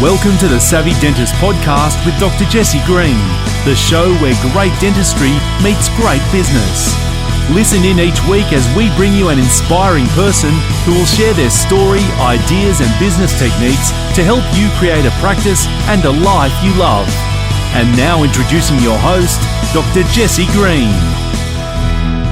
Welcome to the Savvy Dentist podcast with Dr. Jesse Green, the show where great dentistry meets great business. Listen in each week as we bring you an inspiring person who will share their story, ideas and business techniques to help you create a practice and a life you love. And now introducing your host, Dr. Jesse Green.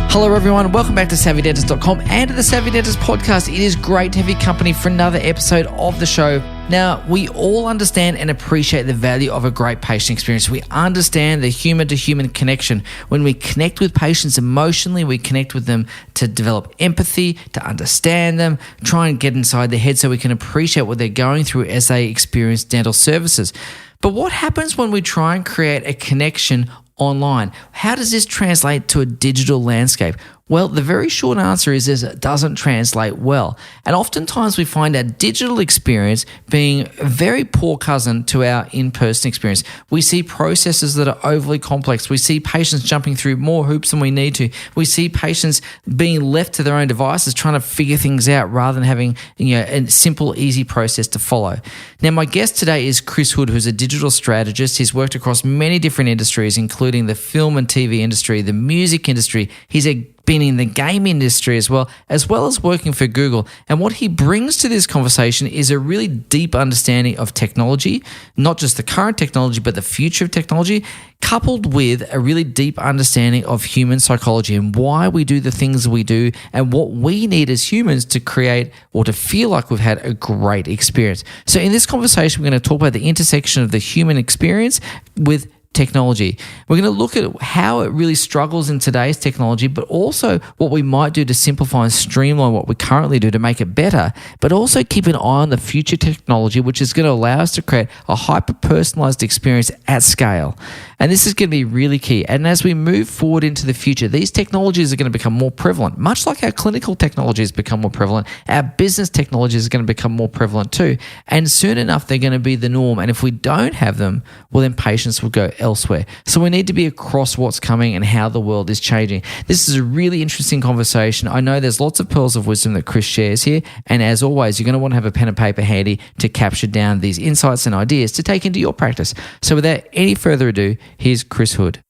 Hello everyone, welcome back to SavvyDentist.com and to the Savvy Dentist podcast. It is great to have your company for another episode of the show. Now, we all understand and appreciate the value of a great patient experience. We understand the human-to-human connection. When we connect with patients emotionally, we connect with them to develop empathy, to understand them, try and get inside their head so we can appreciate what they're going through as they experience dental services. But what happens when we try and create a connection online? How does this translate to a digital landscape? Well, the very short answer is it doesn't translate well. And oftentimes we find our digital experience being a very poor cousin to our in-person experience. We see processes that are overly complex. We see patients jumping through more hoops than we need to. We see patients being left to their own devices trying to figure things out rather than having a simple, easy process to follow. Now, my guest today is Chris Hood, who's a digital strategist. He's worked across many different industries, including the film and TV industry, the music industry. He's been in the game industry as well as working for Google. And what he brings to this conversation is a really deep understanding of technology, not just the current technology, but the future of technology, coupled with a really deep understanding of human psychology and why we do the things we do and what we need as humans to create or to feel like we've had a great experience. So in this conversation, we're going to talk about the intersection of the human experience with technology. We're going to look at how it really struggles in today's technology, but also what we might do to simplify and streamline what we currently do to make it better, but also keep an eye on the future technology, which is going to allow us to create a hyper-personalized experience at scale. And this is going to be really key. And as we move forward into the future, these technologies are going to become more prevalent. Much like our clinical technologies become more prevalent, our business technologies are going to become more prevalent too. And soon enough, they're going to be the norm. And if we don't have them, well, then patients will go elsewhere. So we need to be across what's coming and how the world is changing. This is a really interesting conversation. I know there's lots of pearls of wisdom that Chris shares here. And as always, you're going to want to have a pen and paper handy to capture down these insights and ideas to take into your practice. So without any further ado, here's Chris Hood.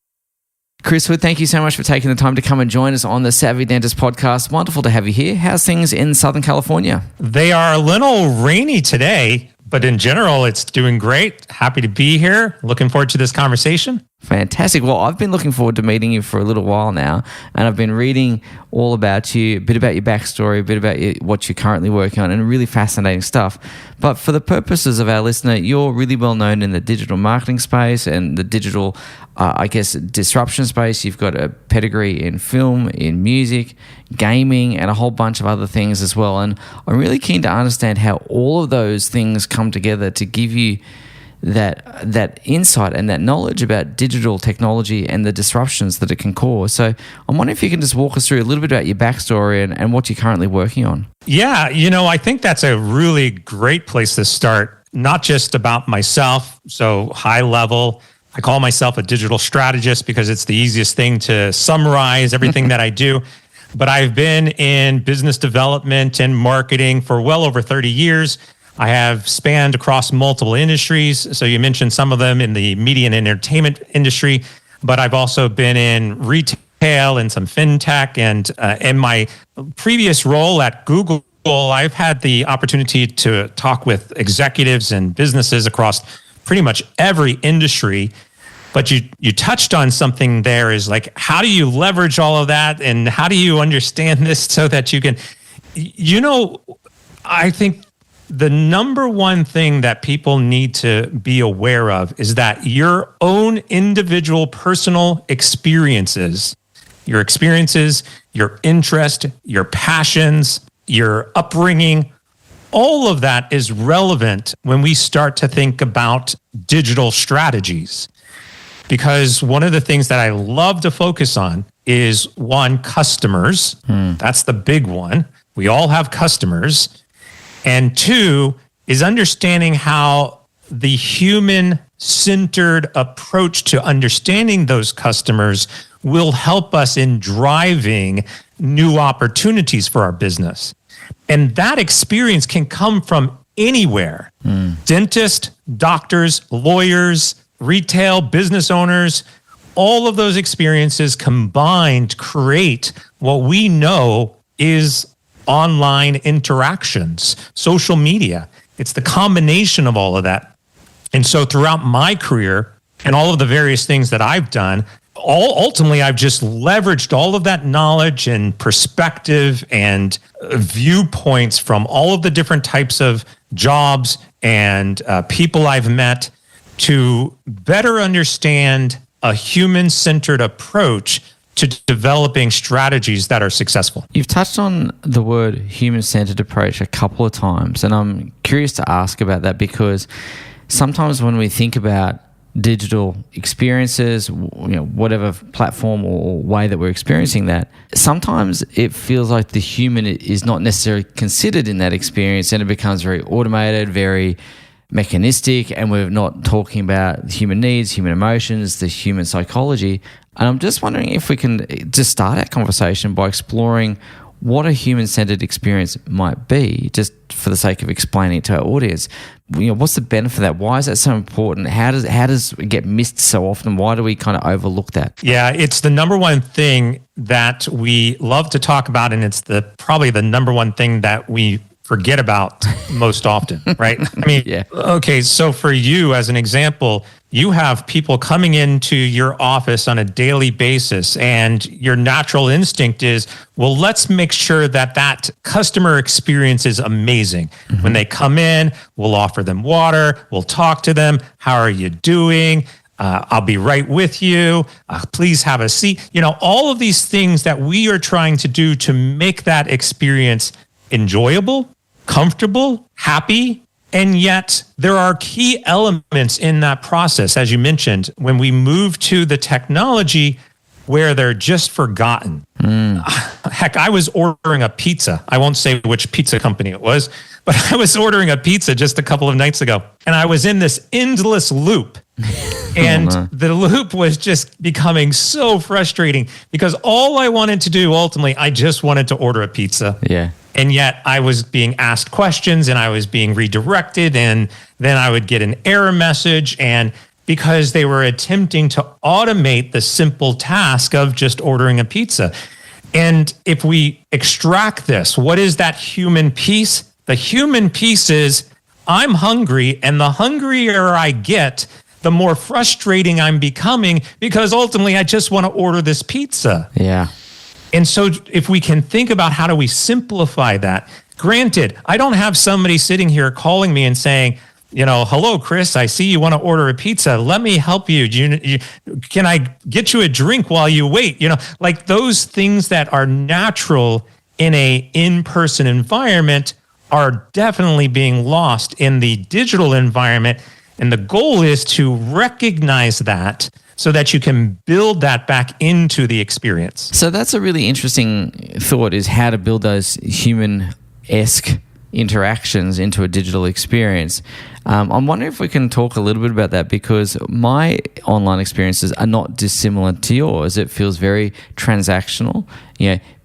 Chris Hood, thank you so much for taking the time to come and join us on the Savvy Dentist podcast. Wonderful to have you here. How's things in Southern California? They are a little rainy today, but in general, it's doing great. Happy to be here. Looking forward to this conversation. Fantastic. Well, I've been looking forward to meeting you for a little while now, and I've been reading all about you, a bit about your backstory, a bit about what you're currently working on, and really fascinating stuff. But for the purposes of our listener, you're really well known in the digital marketing space and the digital, disruption space. You've got a pedigree in film, in music, gaming, and a whole bunch of other things as well. And I'm really keen to understand how all of those things come together to give you that insight and that knowledge about digital technology and the disruptions that it can cause. So I'm wondering if you can just walk us through a little bit about your backstory and what you're currently working on. Yeah, I think that's a really great place to start, not just about myself, so high level. I call myself a digital strategist because it's the easiest thing to summarize everything that I do. But I've been in business development and marketing for well over 30 years. I have spanned across multiple industries. So you mentioned some of them in the media and entertainment industry, but I've also been in retail and some fintech. And in my previous role at Google, I've had the opportunity to talk with executives and businesses across pretty much every industry. But you touched on something there is like, how do you leverage all of that? And how do you understand this so that you can, I think the number one thing that people need to be aware of is that your own individual personal experiences, your interest, your passions, your upbringing, all of that is relevant when we start to think about digital strategies. Because one of the things that I love to focus on is one, customers. That's the big one. We all have customers. And two is understanding how the human-centered approach to understanding those customers will help us in driving new opportunities for our business. And that experience can come from anywhere. Dentists, doctors, lawyers, retail, business owners, all of those experiences combined create what we know is online interactions, social media. It's the combination of all of that. And so throughout my career and all of the various things that I've done, ultimately, I've just leveraged all of that knowledge and perspective and viewpoints from all of the different types of jobs and people I've met to better understand a human-centered approach to developing strategies that are successful. You've touched on the word human-centered approach a couple of times, and I'm curious to ask about that because sometimes when we think about digital experiences, whatever platform or way that we're experiencing that, sometimes it feels like the human is not necessarily considered in that experience, and it becomes very automated, very mechanistic, and we're not talking about human needs, human emotions, the human psychology. And I'm just wondering if we can just start that conversation by exploring what a human-centered experience might be, just for the sake of explaining it to our audience. What's the benefit of that? Why is that so important? How does it get missed so often? Why do we kind of overlook that? Yeah, it's the number one thing that we love to talk about, and it's probably the number one thing that we forget about most often, right? I mean, yeah. Okay, so for you, as an example, you have people coming into your office on a daily basis, and your natural instinct is, well, let's make sure that customer experience is amazing. Mm-hmm. When they come in, we'll offer them water, we'll talk to them. How are you doing? I'll be right with you. Please have a seat. All of these things that we are trying to do to make that experience enjoyable, comfortable, happy, and yet there are key elements in that process, as you mentioned, when we move to the technology where they're just forgotten. Heck, I was ordering a pizza. I won't say which pizza company it was, but I was ordering a pizza just a couple of nights ago, and I was in this endless loop. And the loop was just becoming so frustrating because all I wanted to do, ultimately, I just wanted to order a pizza. Yeah. And yet I was being asked questions and I was being redirected, and then I would get an error message, and because they were attempting to automate the simple task of just ordering a pizza. And if we extract this, what is that human piece? The human piece is I'm hungry, and the hungrier I get, the more frustrating I'm becoming because ultimately I just want to order this pizza. Yeah. And so if we can think about how do we simplify that, granted, I don't have somebody sitting here calling me and saying, hello, Chris, I see you want to order a pizza. Let me help you. Can I get you a drink while you wait? Like those things that are natural in a in-person environment are definitely being lost in the digital environment. And the goal is to recognize that so that you can build that back into the experience. So that's a really interesting thought, is how to build those human-esque interactions into a digital experience. I'm wondering if we can talk a little bit about that, because my online experiences are not dissimilar to yours. It feels very transactional.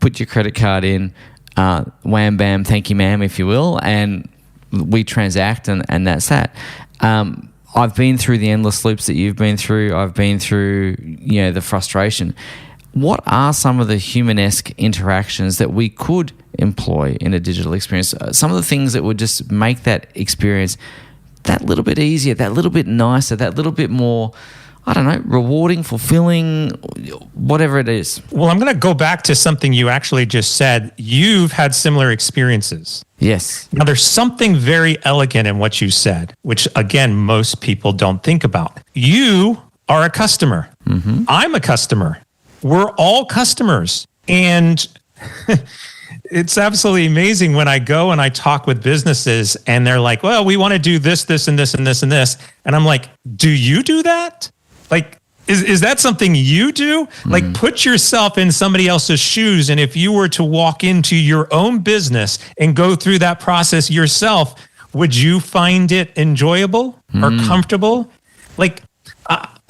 Put your credit card in, wham, bam, thank you, ma'am, if you will, and we transact, and that's that. I've been through the endless loops that you've been through. I've been through, the frustration. What are some of the human-esque interactions that we could employ in a digital experience? Some of the things that would just make that experience that little bit easier, that little bit nicer, that little bit more, rewarding, fulfilling, whatever it is. Well, I'm going to go back to something you actually just said. You've had similar experiences. Yes. Now, there's something very elegant in what you said, which, again, most people don't think about. You are a customer. Mm-hmm. I'm a customer. We're all customers. And it's absolutely amazing when I go and I talk with businesses and they're like, well, we want to do this, this, and this, and this, and this. And I'm like, do you do that? Like, is that something you do? Like, put yourself in somebody else's shoes. And if you were to walk into your own business and go through that process yourself, would you find it enjoyable or comfortable? Like,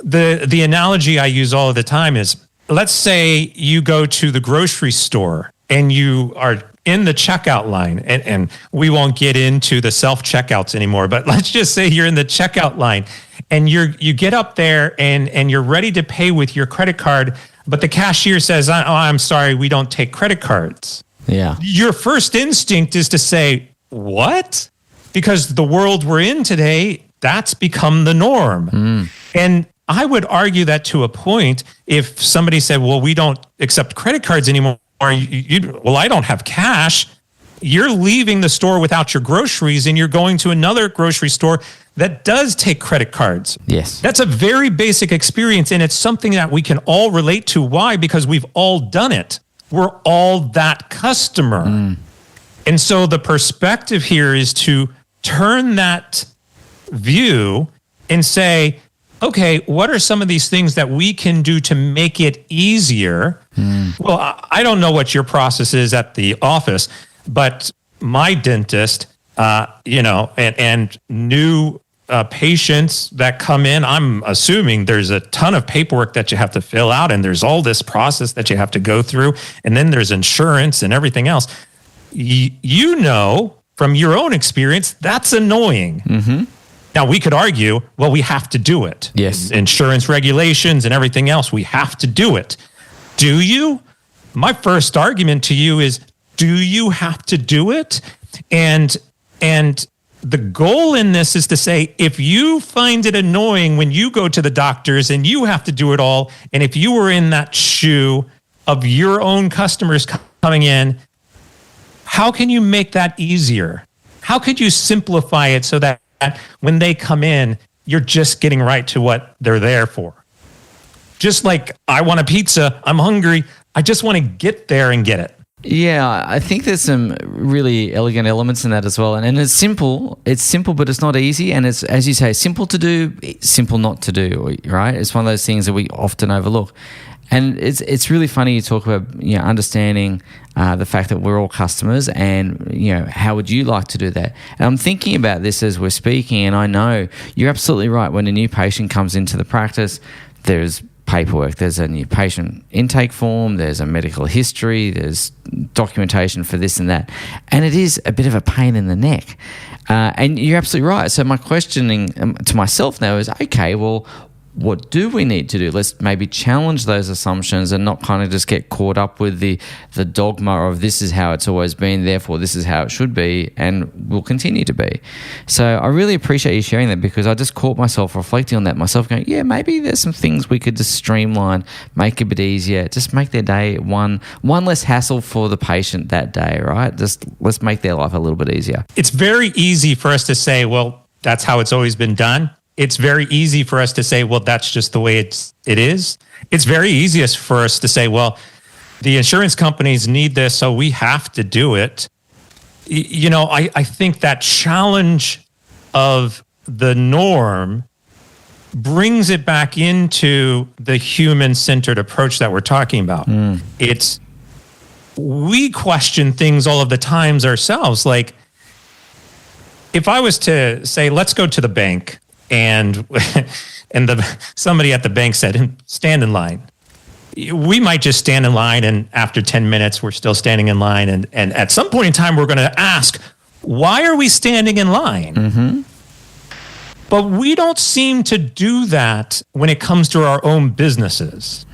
the analogy I use all of the time is, let's say you go to the grocery store and you are in the checkout line, and we won't get into the self-checkouts anymore, but let's just say you're in the checkout line and you get up there and you're ready to pay with your credit card, but the cashier says, "Oh, I'm sorry, we don't take credit cards." Yeah. Your first instinct is to say, "What?" Because the world we're in today, that's become the norm. And I would argue that to a point, if somebody said, "Well, we don't accept credit cards anymore," well, I don't have cash. You're leaving the store without your groceries and you're going to another grocery store that does take credit cards. Yes. That's a very basic experience, and it's something that we can all relate to. Why? Because we've all done it. We're all that customer. And so the perspective here is to turn that view and say, okay, what are some of these things that we can do to make it easier? Well, I don't know what your process is at the office, but my dentist, and new patients that come in, I'm assuming there's a ton of paperwork that you have to fill out, and there's all this process that you have to go through, and then there's insurance and everything else. You know, from your own experience, that's annoying. Now, we could argue, well, we have to do it. Yes. Insurance regulations and everything else, we have to do it. Do you? My first argument to you is, do you have to do it? And the goal in this is to say, if you find it annoying when you go to the doctors and you have to do it all, and if you were in that shoe of your own customers coming in, how can you make that easier? How could you simplify it so that when they come in, you're just getting right to what they're there for? Just like, I want a pizza, I'm hungry, I just want to get there and get it. Yeah, I think there's some really elegant elements in that as well. And it's simple, but it's not easy. And it's, as you say, simple to do, simple not to do, right? It's one of those things that we often overlook. And it's really funny you talk about, understanding the fact that we're all customers and, how would you like to do that? And I'm thinking about this as we're speaking, and I know you're absolutely right. When a new patient comes into the practice, there's paperwork, there's a new patient intake form, there's a medical history, there's documentation for this and that. And it is a bit of a pain in the neck. And you're absolutely right. So my questioning to myself now is, okay, well, what do we need to do? Let's maybe challenge those assumptions and not kind of just get caught up with the dogma of this is how it's always been, therefore this is how it should be and will continue to be. So I really appreciate you sharing that, because I just caught myself reflecting on that myself, going, yeah, maybe there's some things we could just streamline, make it a bit easier, just make their day one less hassle for the patient that day, right? Just let's make their life a little bit easier. It's very easy for us to say, well, that's how it's always been done. It's very easy for us to say, well, that's just the way it is. It's very easiest for us to say, well, the insurance companies need this, so we have to do it. I think that challenge of the norm brings it back into the human-centered approach that we're talking about. We question things all of the times ourselves. Like, if I was to say, let's go to the bank, and somebody at the bank said, stand in line. We might just stand in line, and after 10 minutes, we're still standing in line. And at some point in time, we're going to ask, why are we standing in line? But we don't seem to do that when it comes to our own businesses.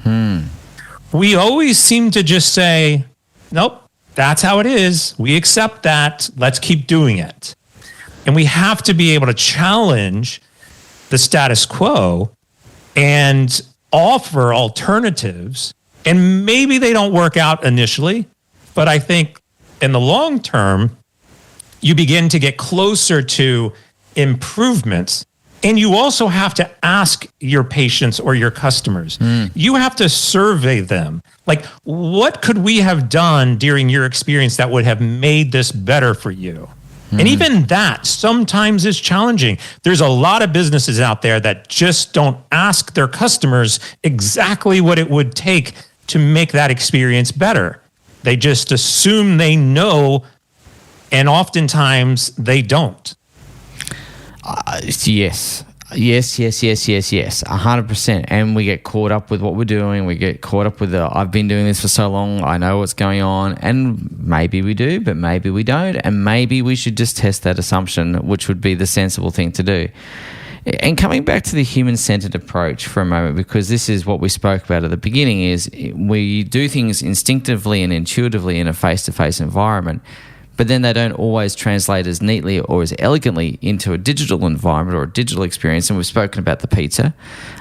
We always seem to just say, nope, that's how it is. We accept that. Let's keep doing it. And we have to be able to challenge the status quo and offer alternatives. And maybe they don't work out initially, but I think in the long term, you begin to get closer to improvements. And you also have to ask your patients or your customers. You have to survey them. Like, what could we have done during your experience that would have made this better for you? And even that sometimes is challenging. There's a lot of businesses out there that just don't ask their customers exactly what it would take to make that experience better. They just assume they know, and oftentimes they don't. Yes. Yes. 100%. And we get caught up with what we're doing. We get caught up with I've been doing this for so long, I know what's going on. And maybe we do, but maybe we don't. And maybe we should just test that assumption, which would be the sensible thing to do. And coming back to the human-centered approach for a moment, because this is what we spoke about at the beginning, is we do things instinctively and intuitively in a face-to-face environment, but then they don't always translate as neatly or as elegantly into a digital environment or a digital experience. And we've spoken about the pizza.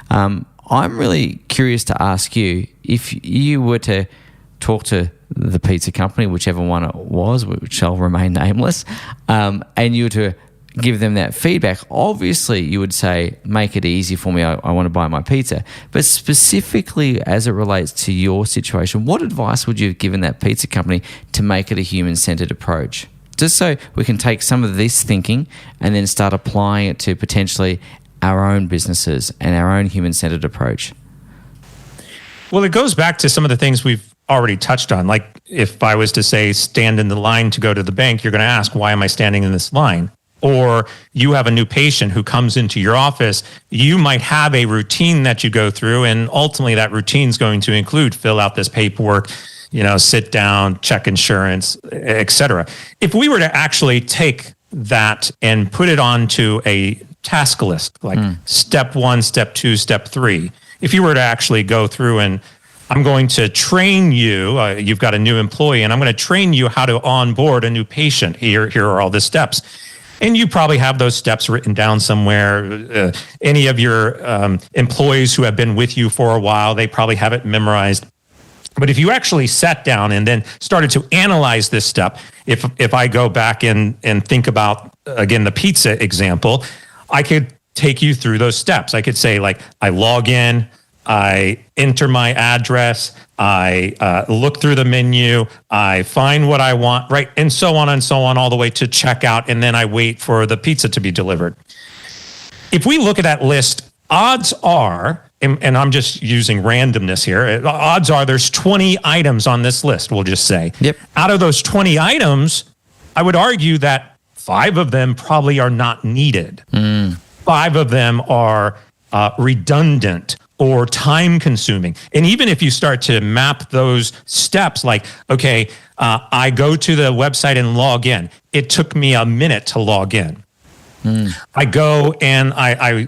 I'm really curious to ask you, if you were to talk to the pizza company, whichever one it was, which shall remain nameless, and you were to give them that feedback, obviously you would say, make it easy for me, I want to buy my pizza. But specifically as it relates to your situation, what advice would you have given that pizza company to make it a human-centered approach? Just so we can take some of this thinking and then start applying it to potentially our own businesses and our own human-centered approach. Well, it goes back to some of the things we've already touched on. Like if I was to say, stand in the line to go to the bank, you're going to ask, why am I standing in this line? Or you have a new patient who comes into your office, you might have a routine that you go through, and ultimately that routine is going to include fill out this paperwork, sit down, check insurance, etc. If we were to actually take that and put it onto a task list, like step 1, step 2, step 3, if you were to actually go through and I'm going to train you, you've got a new employee, and I'm going to train you how to onboard a new patient. Here are all the steps. And you probably have those steps written down somewhere. Any of your employees who have been with you for a while, they probably have it memorized. But if you actually sat down and then started to analyze this step, if I go back and think about, again, the pizza example, I could take you through those steps. I could say, like, I log in, I enter my address, I look through the menu, I find what I want, right? And so on, all the way to checkout. And then I wait for the pizza to be delivered. If we look at that list, odds are, and I'm just using randomness here, odds are there's 20 items on this list, we'll just say. Yep. Out of those 20 items, I would argue that 5 of them probably are not needed. 5 of them are redundant or time consuming. And even if you start to map those steps, like, okay, I go to the website and log in. It took me a minute to log in. I go and I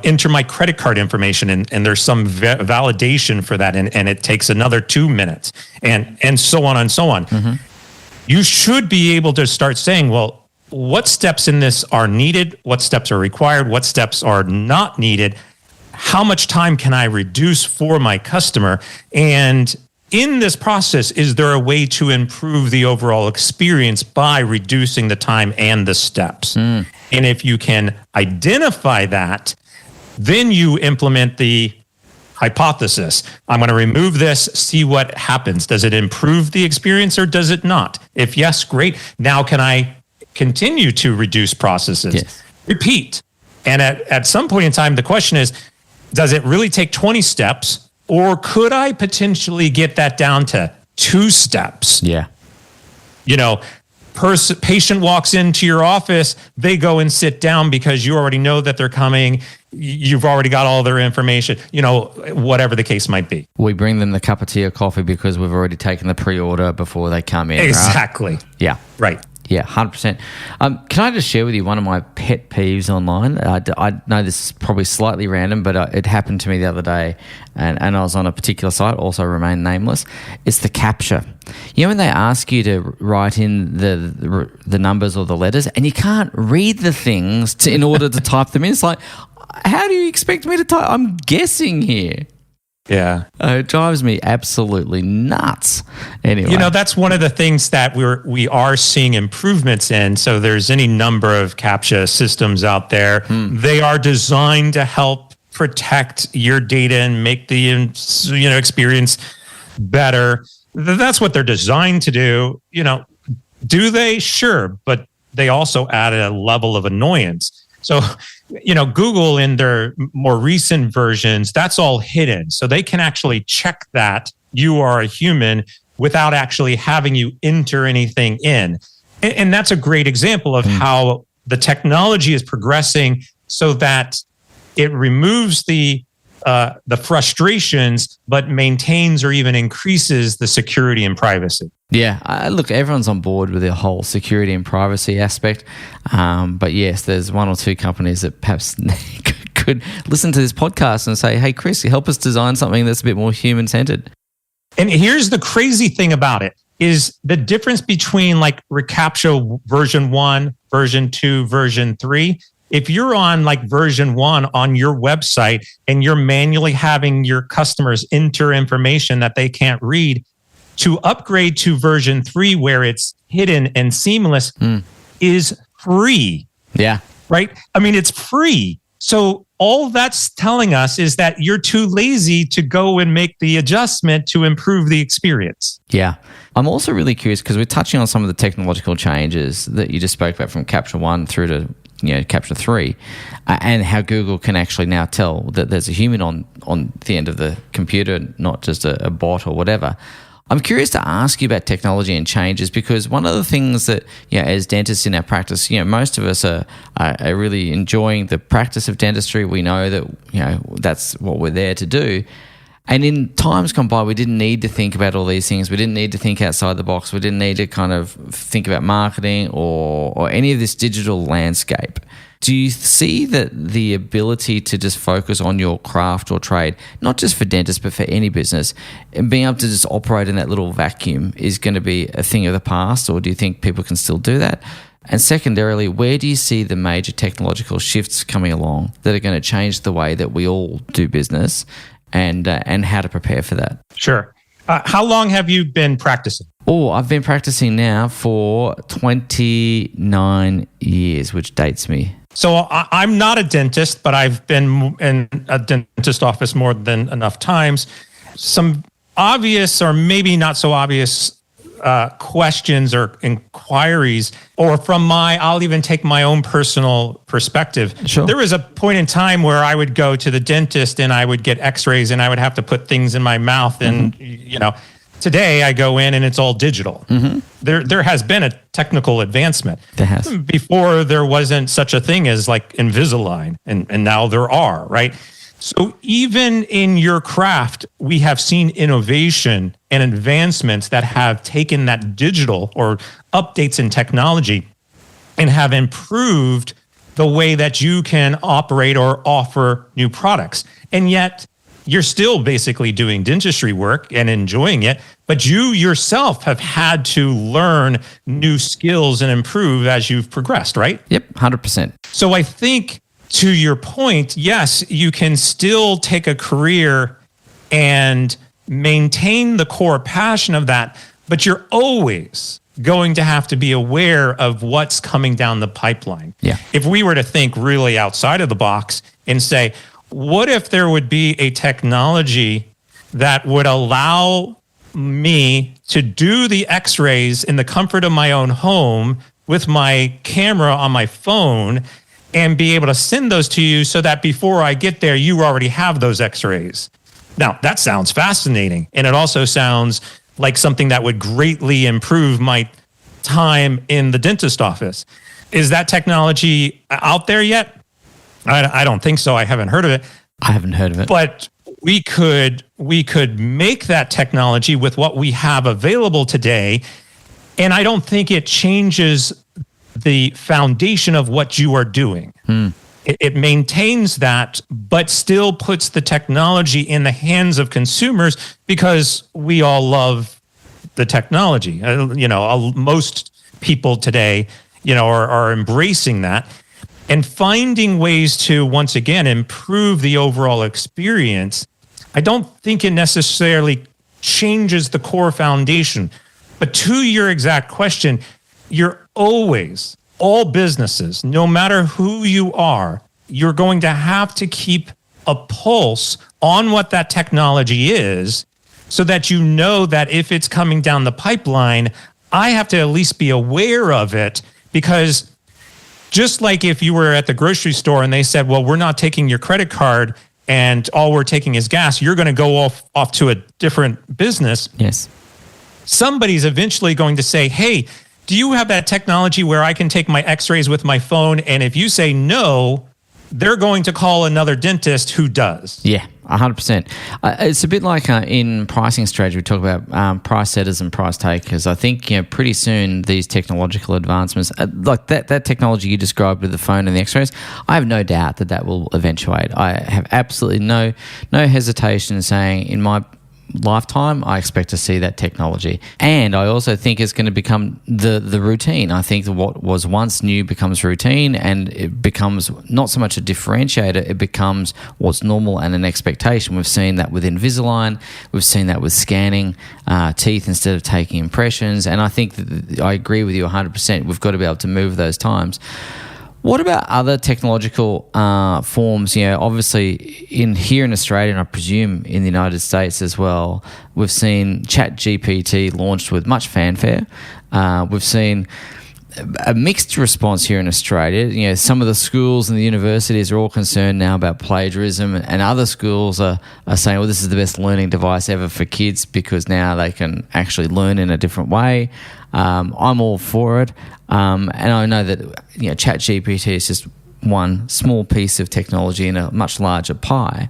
enter my credit card information, and there's some validation for that, and it takes another 2 minutes, and so on and so on. You should be able to start saying, well, what steps in this are needed? What steps are required? What steps are not needed? How much time can I reduce for my customer? And in this process, is there a way to improve the overall experience by reducing the time and the steps? And if you can identify that, then you implement the hypothesis. I'm going to remove this, see what happens. Does it improve the experience or does it not? If yes, great. Now can I continue to reduce processes? Yes. Repeat. And at some point in time, the question is, does it really take 20 steps, or could I potentially get that down to 2 steps? Yeah. Patient walks into your office, they go and sit down because you already know that they're coming. You've already got all their information, whatever the case might be. We bring them the cup of tea or coffee because we've already taken the pre-order before they come in. Exactly. Right? Yeah. Right. Yeah, 100%. Can I just share with you one of my pet peeves online? I know this is probably slightly random, but it happened to me the other day, and I was on a particular site, also remain nameless. It's the CAPTCHA. When they ask you to write in the numbers or the letters, and you can't read the things in order to type them in. It's like, how do you expect me to type? I'm guessing here. Yeah. It drives me absolutely nuts. Anyway. That's one of the things that we are seeing improvements in. So there's any number of CAPTCHA systems out there. They are designed to help protect your data and make the experience better. That's what they're designed to do. Do they? Sure. But they also add a level of annoyance. So, Google in their more recent versions, that's all hidden. So they can actually check that you are a human without actually having you enter anything in. And that's a great example of how the technology is progressing so that it removes the frustrations, but maintains or even increases the security and privacy. Yeah, look, everyone's on board with the whole security and privacy aspect. But yes, there's one or two companies that perhaps could listen to this podcast and say, hey, Chris, help us design something that's a bit more human-centered. And here's the crazy thing about it is the difference between like reCAPTCHA version 1, version 2, version 3. If you're on like version 1 on your website and you're manually having your customers enter information that they can't read, to upgrade to version 3 where it's hidden and seamless is free. Yeah. Right? I mean, it's free. So all that's telling us is that you're too lazy to go and make the adjustment to improve the experience. Yeah. I'm also really curious because we're touching on some of the technological changes that you just spoke about from CAPTCHA 1 through to CAPTCHA 3 and how Google can actually now tell that there's a human on the end of the computer, not just a bot or whatever. I'm curious to ask you about technology and changes because one of the things that, as dentists in our practice, most of us are really enjoying the practice of dentistry. We know that, that's what we're there to do. And in times gone by, we didn't need to think about all these things. We didn't need to think outside the box. We didn't need to kind of think about marketing or any of this digital landscape. Do you see that the ability to just focus on your craft or trade, not just for dentists, but for any business, and being able to just operate in that little vacuum is going to be a thing of the past, or do you think people can still do that? And secondarily, where do you see the major technological shifts coming along that are going to change the way that we all do business and how to prepare for that? Sure. How long have you been practicing? Oh, I've been practicing now for 29 years, which dates me. So I'm not a dentist, but I've been in a dentist office more than enough times. Some obvious or maybe not so obvious questions or inquiries, or I'll even take my own personal perspective. Sure. There was a point in time where I would go to the dentist and I would get x-rays and I would have to put things in my mouth. And, today I go in and it's all digital. Mm-hmm. There has been a technical advancement. There has. Before there wasn't such a thing as like Invisalign, and now there are, right? So even in your craft, we have seen innovation and advancements that have taken that digital or updates in technology and have improved the way that you can operate or offer new products. And yet you're still basically doing dentistry work and enjoying it, but you yourself have had to learn new skills and improve as you've progressed, right? Yep, 100%. So I think to your point, yes, you can still take a career and maintain the core passion of that, but you're always going to have to be aware of what's coming down the pipeline. Yeah. If we were to think really outside of the box and say, what if there would be a technology that would allow me to do the x-rays in the comfort of my own home with my camera on my phone and be able to send those to you so that before I get there, you already have those x-rays? Now, that sounds fascinating. And it also sounds like something that would greatly improve my time in the dentist office. Is that technology out there yet? I don't think so. I haven't heard of it. I haven't heard of it. But we could make that technology with what we have available today. And I don't think it changes the foundation of what you are doing. It maintains that, but still puts the technology in the hands of consumers because we all love the technology. Most people today, are embracing that and finding ways to, once again, improve the overall experience. I don't think it necessarily changes the core foundation. But to your exact question, all businesses, no matter who you are, you're going to have to keep a pulse on what that technology is so that you know that if it's coming down the pipeline, I have to at least be aware of it. Because just like if you were at the grocery store and they said, well, we're not taking your credit card and all we're taking is gas, you're going to go off to a different business. Yes. Somebody's eventually going to say, hey, do you have that technology where I can take my x-rays with my phone? And if you say no, they're going to call another dentist who does. Yeah, 100%. It's a bit like in pricing strategy, we talk about price setters and price takers. I think pretty soon these technological advancements, like that technology you described with the phone and the X-rays, I have no doubt that will eventuate. I have absolutely no hesitation in saying in my lifetime, I expect to see that technology. And I also think it's going to become the routine. I think that what was once new becomes routine, and it becomes not so much a differentiator, it becomes what's normal and an expectation. We've seen that with Invisalign, we've seen that with scanning teeth instead of taking impressions, and I think that I agree with you 100%. We've got to be able to move those times. What about other technological forms? Obviously here in Australia, and I presume in the United States as well, we've seen ChatGPT launched with much fanfare. We've seen a mixed response here in Australia. Some of the schools and the universities are all concerned now about plagiarism, and other schools are saying, well, this is the best learning device ever for kids because now they can actually learn in a different way. I'm all for it. And I know that ChatGPT is just one small piece of technology in a much larger pie.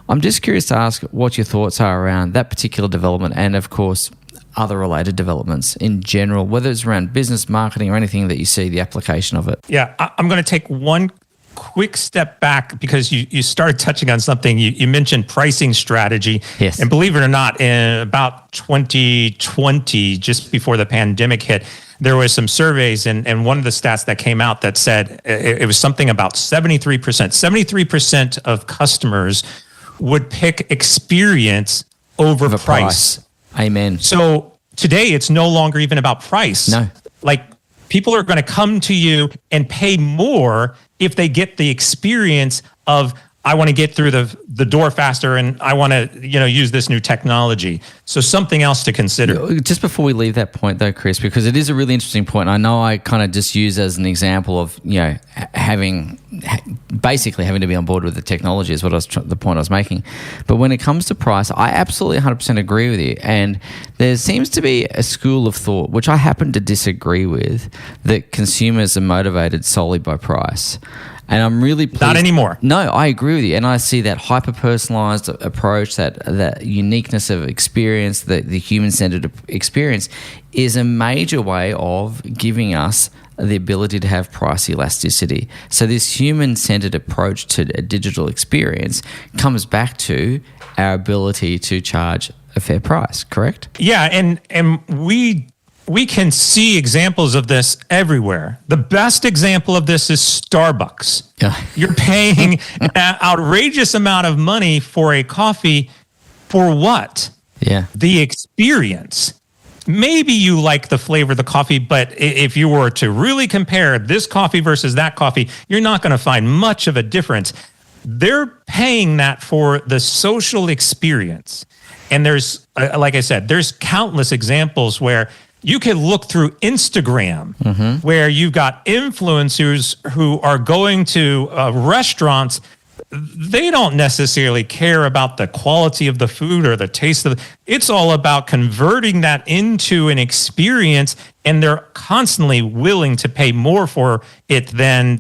I'm just curious to ask what your thoughts are around that particular development and, of course, other related developments in general, whether it's around business, marketing, or anything that you see the application of it. Yeah, I'm going to take one quick step back because you started touching on something. You mentioned pricing strategy. Yes. And believe it or not, in about 2020, just before the pandemic hit, there was some surveys, and one of the stats that came out that said it was something about 73%. 73% of customers would pick experience over price. Amen. So today it's no longer even about price. No. Like, people are going to come to you and pay more if they get the experience of, I want to get through the door faster and I want to, use this new technology. So something else to consider. Just before we leave that point though, Chris, because it is a really interesting point. I know I kind of just use as an example of, basically having to be on board with the technology is the point I was making. But when it comes to price, I absolutely 100% agree with you. And there seems to be a school of thought, which I happen to disagree with, that consumers are motivated solely by price. And I'm really pleased. Not anymore. No, I agree with you. And I see that hyper-personalized approach, that uniqueness of experience, the human-centered experience is a major way of giving us the ability to have price elasticity. So this human-centered approach to a digital experience comes back to our ability to charge a fair price, correct? Yeah, and we can see examples of this everywhere. The best example of this is Starbucks. Yeah. You're paying an outrageous amount of money for a coffee for what? Yeah. The experience. Maybe you like the flavor of the coffee, but if you were to really compare this coffee versus that coffee, you're not going to find much of a difference. They're paying that for the social experience. And there's, like I said, there's countless examples where you can look through Instagram, where you've got influencers who are going to restaurants. They don't necessarily care about the quality of the food or the taste of it. It's all about converting that into an experience, and they're constantly willing to pay more for it than.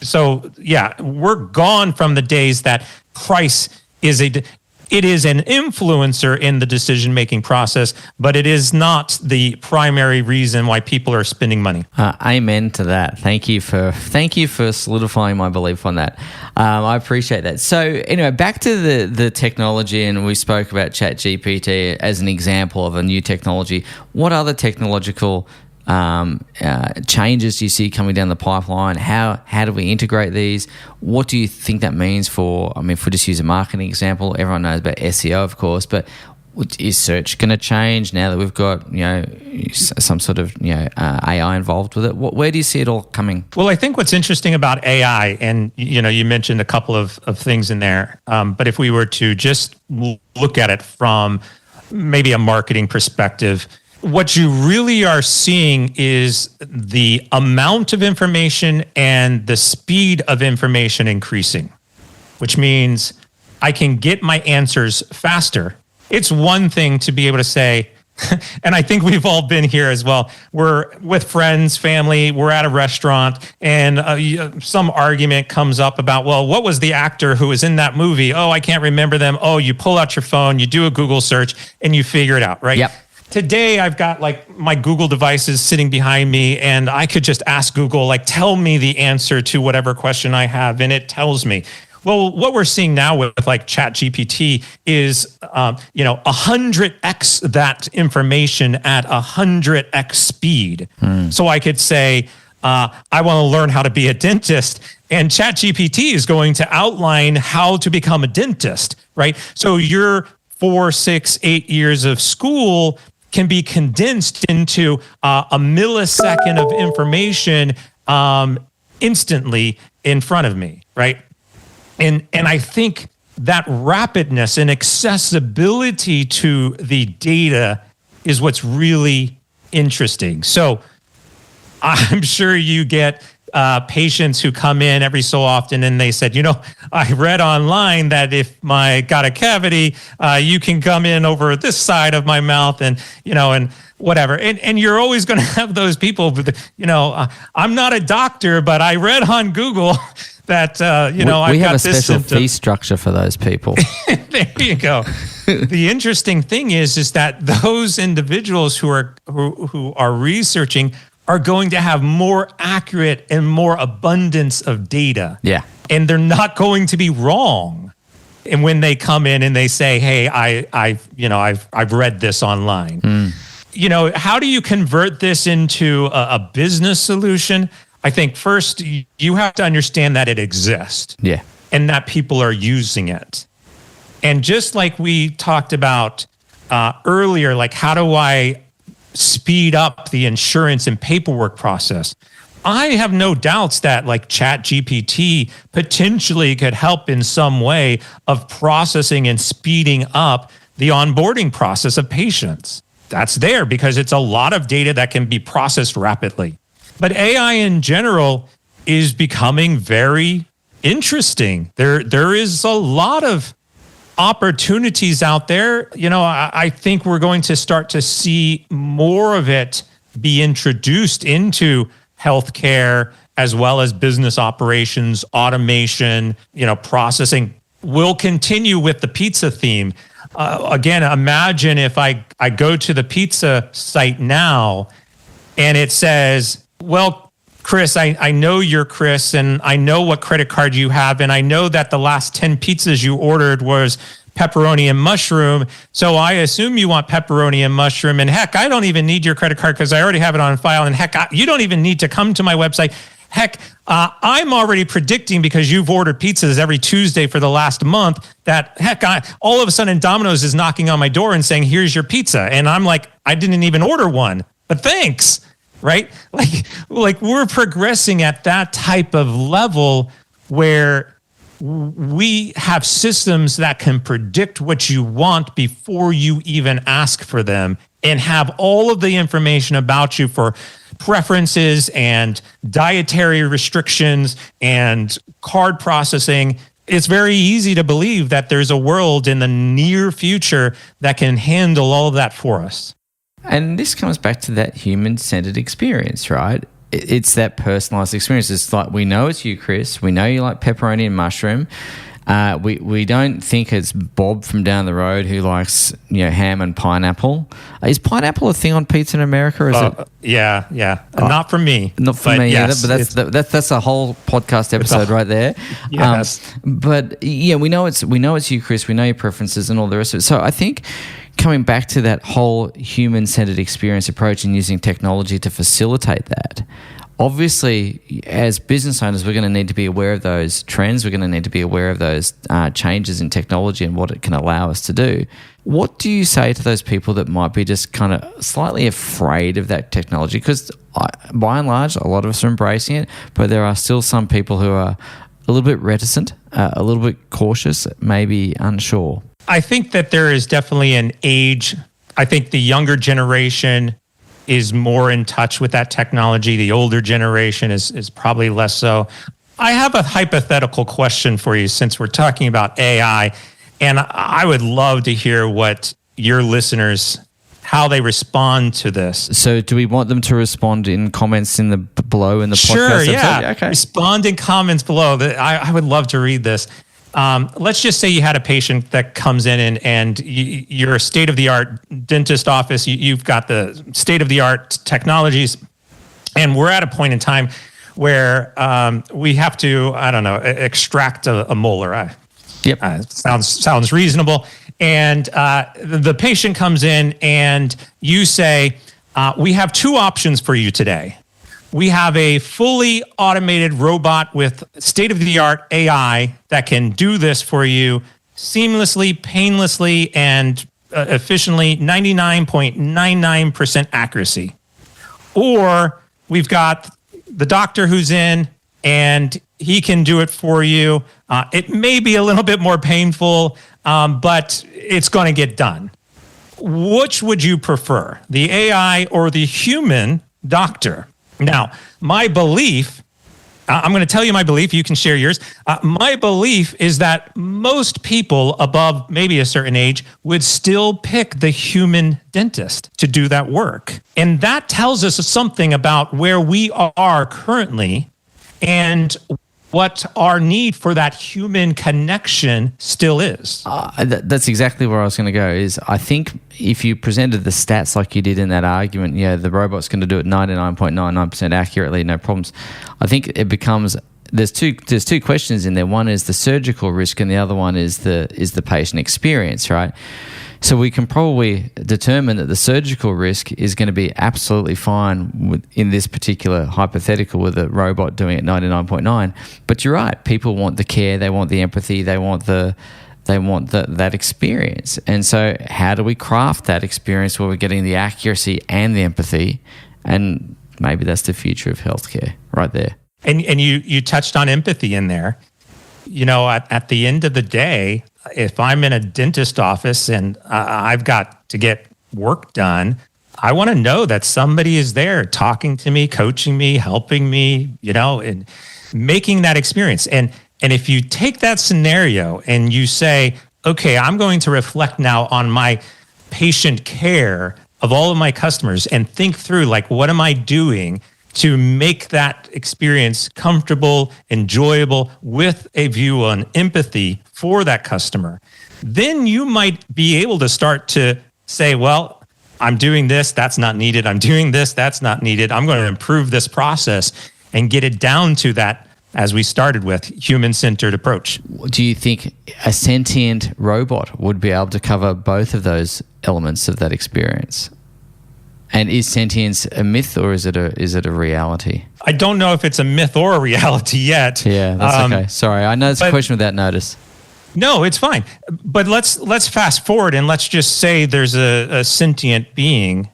So, yeah, we're gone from the days that price is it is an influencer in the decision-making process, but it is not the primary reason why people are spending money. Amen to that. Thank you for solidifying my belief on that. I appreciate that. So anyway, back to the technology, and we spoke about ChatGPT as an example of a new technology. What other technological changes do you see coming down the pipeline? How do we integrate these? What do you think that means for, if we just use a marketing example, everyone knows about SEO, of course, but is search going to change now that we've got, some sort of, AI involved with it? Where do you see it all coming? Well, I think what's interesting about AI, and, you mentioned a couple of things in there, but if we were to just look at it from maybe a marketing perspective, what you really are seeing is the amount of information and the speed of information increasing, which means I can get my answers faster. It's one thing to be able to say, and I think we've all been here as well. We're with friends, family, we're at a restaurant, and some argument comes up about, well, what was the actor who was in that movie? Oh, I can't remember them. Oh, you pull out your phone, you do a Google search, and you figure it out, right? Yep. Today, I've got like my Google devices sitting behind me, and I could just ask Google, like, tell me the answer to whatever question I have, and it tells me. Well, what we're seeing now with like ChatGPT is, 100x that information at 100x speed. So I could say, I want to learn how to be a dentist, and ChatGPT is going to outline how to become a dentist, right? So your 4, 6, 8 years of school can be condensed into a millisecond of information instantly in front of me, right? And I think that rapidness and accessibility to the data is what's really interesting. So I'm sure you get patients who come in every so often and they said, I read online that if I got a cavity, you can come in over this side of my mouth and whatever. And you're always going to have those people, I'm not a doctor, but I read on Google that, we have a special fee structure for those people. There you go. The interesting thing is that those individuals who are researching are going to have more accurate and more abundance of data. Yeah. And they're not going to be wrong. And when they come in and they say, hey, I've read this online. How do you convert this into a business solution? I think first you have to understand that it exists. Yeah. And that people are using it. And just like we talked about earlier, like how do I speed up the insurance and paperwork process? I have no doubts that like ChatGPT potentially could help in some way of processing and speeding up the onboarding process of patients. That's there because it's a lot of data that can be processed rapidly. But AI in general is becoming very interesting. There is a lot of opportunities out there. I think we're going to start to see more of it be introduced into healthcare as well as business operations, automation, processing. We'll continue with the pizza theme. Again, imagine if I go to the pizza site now and it says, well, Chris, I know you're Chris, and I know what credit card you have, and I know that the last 10 pizzas you ordered was pepperoni and mushroom, so I assume you want pepperoni and mushroom, and heck, I don't even need your credit card because I already have it on file, and heck, you don't even need to come to my website. Heck, I'm already predicting because you've ordered pizzas every Tuesday for the last month that, heck, all of a sudden Domino's is knocking on my door and saying, here's your pizza, and I'm like, I didn't even order one, but thanks. Right? Like we're progressing at that type of level where we have systems that can predict what you want before you even ask for them and have all of the information about you for preferences and dietary restrictions and card processing. It's very easy to believe that there's a world in the near future that can handle all of that for us. And this comes back to that human-centered experience, right? It's that personalized experience. It's like, we know it's you, Chris. We know you like pepperoni and mushroom. We don't think it's Bob from down the road who likes ham and pineapple. Is pineapple a thing on pizza in America? Or is it? Yeah. Not for me. Not for me either. But that's a whole podcast episode right there. Yes. But yeah, we know it's you, Chris. We know your preferences and all the rest of it. So I think coming back to that whole human-centered experience approach and using technology to facilitate that. Obviously, as business owners, we're going to need to be aware of those trends. We're going to need to be aware of those changes in technology and what it can allow us to do. What do you say to those people that might be just kind of slightly afraid of that technology? Because by and large, a lot of us are embracing it, but there are still some people who are a little bit reticent, a little bit cautious, maybe unsure. I think that there is definitely an age. I think the younger generation is more in touch with that technology. The older generation is probably less so. I have a hypothetical question for you since we're talking about AI, and I would love to hear what your listeners how they respond to this. So do we want them to respond in comments in the below in the Sure, podcast episode? yeah. Okay. Respond in comments below. I would love to read this. Let's just say you had a patient that comes in and you're a state-of-the-art dentist office. You've got the state-of-the-art technologies, and we're at a point in time where we have to, extract a molar. Yep. Sounds reasonable. And the patient comes in and you say, we have two options for you today. We have a fully automated robot with state-of-the-art AI that can do this for you seamlessly, painlessly, and efficiently, 99.99% accuracy. Or we've got the doctor who's in and he can do it for you. It may be a little bit more painful, but it's going to get done. Which would you prefer, the AI or the human doctor? Now, my belief, I'm going to tell you my belief. You can share yours. My belief is that most people above maybe a certain age would still pick the human dentist to do that work. And that tells us something about where we are currently and what our need for that human connection still is. That's exactly where I was going to go. Is I think if you presented the stats like you did in that argument, the robot's going to do it 99.99% accurately, no problems. I think it becomes there's two questions in there. One is the surgical risk, and the other one is the patient experience, right? So we can probably determine that the surgical risk is going to be absolutely fine in this particular hypothetical with a robot doing it 99.9. But you're right. People want the care. They want the empathy. They want that experience. And so how do we craft that experience where we're getting the accuracy and the empathy? And maybe that's the future of healthcare right there. And you touched on empathy in there. At the end of the day, if I'm in a dentist office and I've got to get work done, I want to know that somebody is there talking to me, coaching me, helping me, and making that experience. And if you take that scenario and you say, okay, I'm going to reflect now on my patient care of all of my customers and think through, what am I doing to make that experience comfortable, enjoyable, with a view on empathy for that customer, then you might be able to start to say, well, I'm doing this, that's not needed. I'm doing this, that's not needed. I'm going to improve this process and get it down to that, as we started with, human-centered approach. Do you think a sentient robot would be able to cover both of those elements of that experience? And is sentience a myth or is it a reality? I don't know if it's a myth or a reality yet. Yeah, that's okay. Sorry, I know it's a question without notice. No, it's fine. But let's fast forward and let's just say there's a sentient being.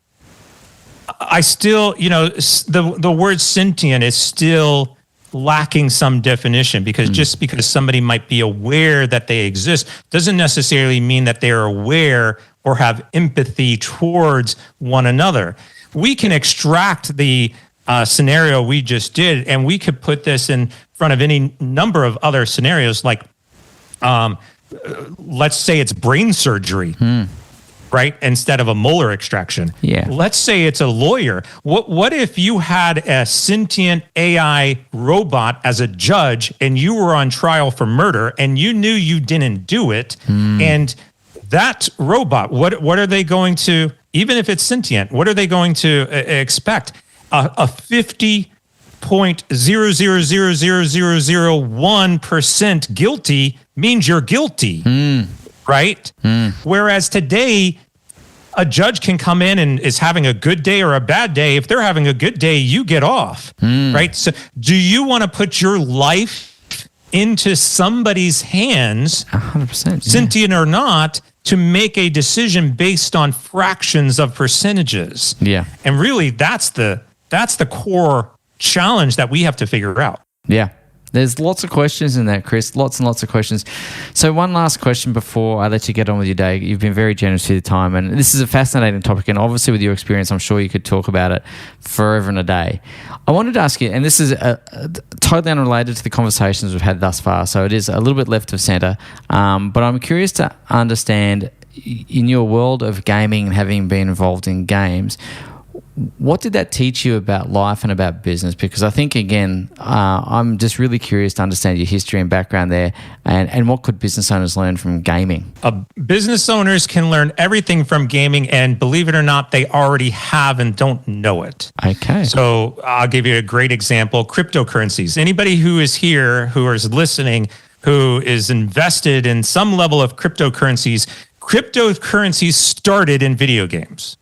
I still, the word sentient is still lacking some definition because just because somebody might be aware that they exist doesn't necessarily mean that they're aware or have empathy towards one another. We can extract the scenario we just did, and we could put this in front of any number of other scenarios, like let's say it's brain surgery, right? Instead of a molar extraction. Yeah. Let's say it's a lawyer. What if you had a sentient AI robot as a judge and you were on trial for murder and you knew you didn't do it, and that robot, what are they going to, even if it's sentient, what are they going to expect? A 50.0000001% guilty means you're guilty, right? Whereas today, a judge can come in and is having a good day or a bad day. If they're having a good day, you get off, right? So do you want to put your life into somebody's hands, 100%, sentient or not, to make a decision based on fractions of percentages? Yeah. And really, that's the core challenge that we have to figure out. Yeah. There's lots of questions in that, Chris. Lots and lots of questions. So one last question before I let you get on with your day. You've been very generous with your time, and this is a fascinating topic, and obviously with your experience, I'm sure you could talk about it forever and a day. I wanted to ask you, and this is totally unrelated to the conversations we've had thus far, so it is a little bit left of center, but I'm curious to understand in your world of gaming and having been involved in games, what did that teach you about life and about business? Because I think, again, I'm just really curious to understand your history and background there, and what could business owners learn from gaming? Business owners can learn everything from gaming, and believe it or not, they already have and don't know it. Okay. So I'll give you a great example, cryptocurrencies. Anybody who is here, who is listening, who is invested in some level of cryptocurrencies started in video games.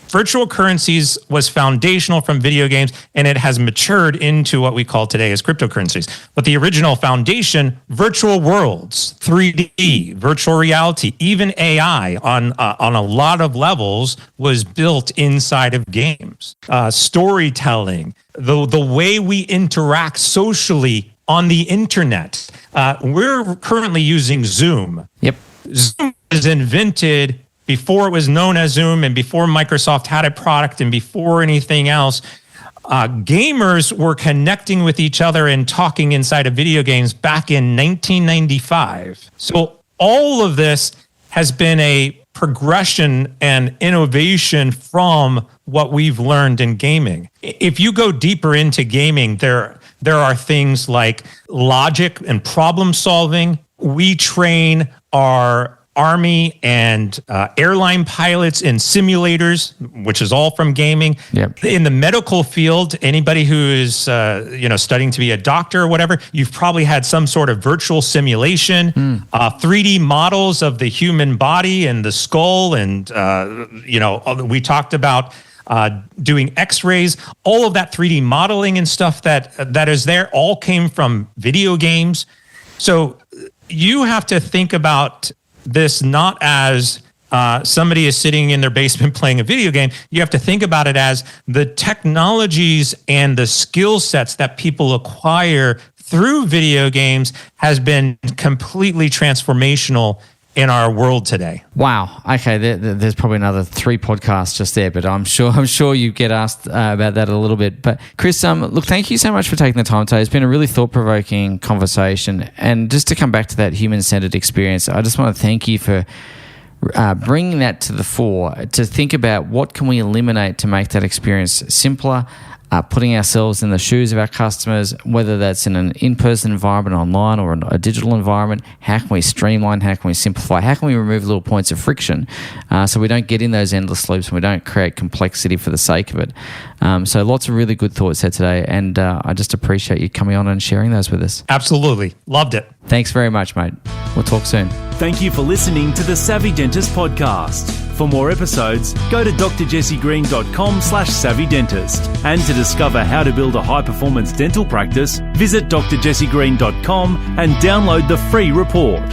Virtual currencies was foundational from video games, and it has matured into what we call today as cryptocurrencies. But the original foundation, virtual worlds, 3D, virtual reality, even AI on a lot of levels was built inside of games. Storytelling, the way we interact socially on the internet. We're currently using Zoom. Yep. Zoom was invented before it was known as Zoom and before Microsoft had a product and before anything else. Gamers were connecting with each other and talking inside of video games back in 1995. So all of this has been a progression and innovation from what we've learned in gaming. If you go deeper into gaming, there are things like logic and problem solving. We train our Army and airline pilots in simulators, which is all from gaming. Yep. In the medical field, anybody who is studying to be a doctor or whatever, you've probably had some sort of virtual simulation, 3D models of the human body and the skull, and we talked about doing X-rays. All of that 3D modeling and stuff that is there all came from video games. So you have to think about this not as somebody is sitting in their basement playing a video game. You have to think about it as the technologies and the skill sets that people acquire through video games has been completely transformational in our world today. Wow. Okay, there's probably another 3 podcasts just there, but I'm sure you get asked about that a little bit. But Chris, look, thank you so much for taking the time today. It's been a really thought-provoking conversation. And just to come back to that human-centered experience, I just want to thank you for bringing that to the fore, to think about what can we eliminate to make that experience simpler, putting ourselves in the shoes of our customers, whether that's in an in-person environment, online, or a digital environment. How can we streamline? How can we simplify? How can we remove little points of friction so we don't get in those endless loops and we don't create complexity for the sake of it? So lots of really good thoughts there today, and I just appreciate you coming on and sharing those with us. Absolutely. Loved it. Thanks very much, mate. We'll talk soon. Thank you for listening to the Savvy Dentist podcast. For more episodes, go to drjessiegreen.com/savvydentist. And to discover how to build a high-performance dental practice, visit drjessiegreen.com and download the free report.